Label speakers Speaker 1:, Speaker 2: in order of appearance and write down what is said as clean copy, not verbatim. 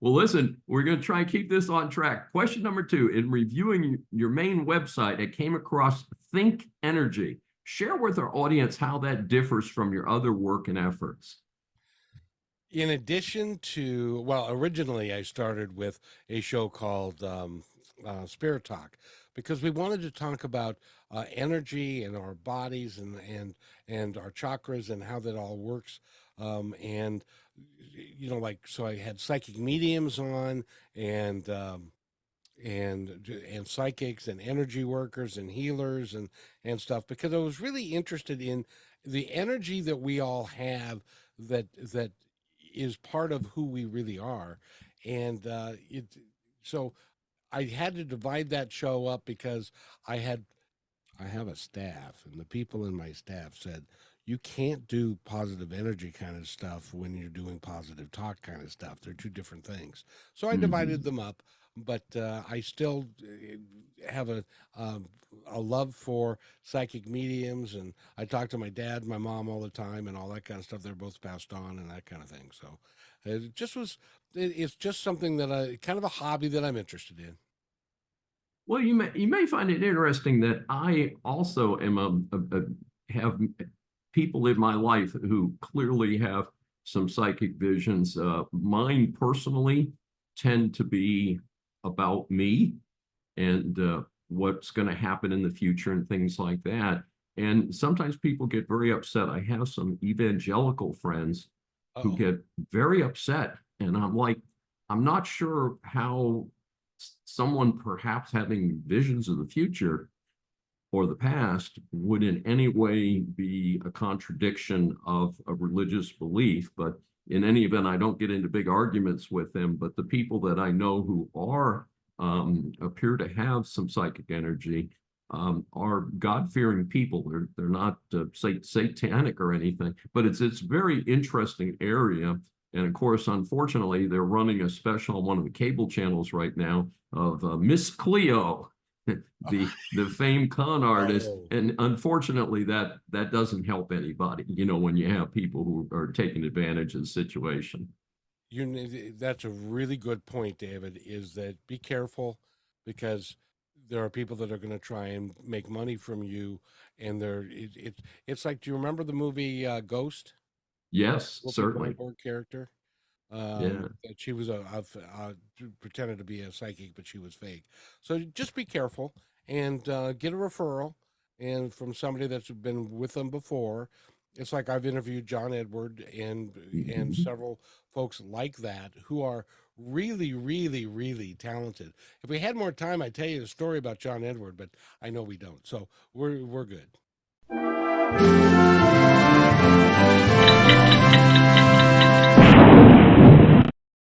Speaker 1: Well, listen, we're going to try and keep this on track. Question number 2, in reviewing your main website, it came across Think Energy. Share with our audience how that differs from your other work and efforts.
Speaker 2: In addition to, well, originally I started with a show called Spirit Talk, because we wanted to talk about energy and our bodies and our chakras and how that all works. And like, so I had psychic mediums on, and and psychics and energy workers and healers and stuff, because I was really interested in the energy that we all have, that is part of who we really are. And so I had to divide that show up, because I have a staff, and the people in my staff said, you can't do positive energy kind of stuff when you're doing positive talk kind of stuff. They're two different things. So I divided
Speaker 1: Mhm.
Speaker 2: them up, but I still have a love for psychic mediums, and I talk to my dad, my mom all the time, and all that kind of stuff. They're both passed on and that kind of thing. So it's just something that kind of a hobby that I'm interested in.
Speaker 1: Well, you may find it interesting that I also am have people in my life who clearly have some psychic visions. Mine personally tend to be about me and what's going to happen in the future and things like that. And sometimes people get very upset. I have some evangelical friends who
Speaker 2: Uh-oh.
Speaker 1: get very upset, and I'm like, I'm not sure how someone perhaps having visions of the future or the past would in any way be a contradiction of a religious belief. But in any event, I don't get into big arguments with them. But the people that I know who are appear to have some psychic energy are God-fearing people. They're not satanic or anything, but it's very interesting area. And of course, unfortunately, they're running a special on one of the cable channels right now of Miss Cleo, the famed con artist.
Speaker 2: Oh.
Speaker 1: And unfortunately, that doesn't help anybody, when you have people who are taking advantage of the situation.
Speaker 2: That's a really good point, David, is that be careful, because there are people that are going to try and make money from you. And it's like, do you remember the movie Ghost?
Speaker 1: Yes,
Speaker 2: Whoopi
Speaker 1: certainly.
Speaker 2: Goldberg character.
Speaker 1: Yeah.
Speaker 2: That she was pretended to be a psychic, but she was fake. So just be careful, and get a referral, and from somebody that's been with them before. It's like, I've interviewed John Edward and
Speaker 1: Mhm.
Speaker 2: several folks like that, who are really, really, really talented. If we had more time, I'd tell you the story about John Edward, but I know we don't. So we're good.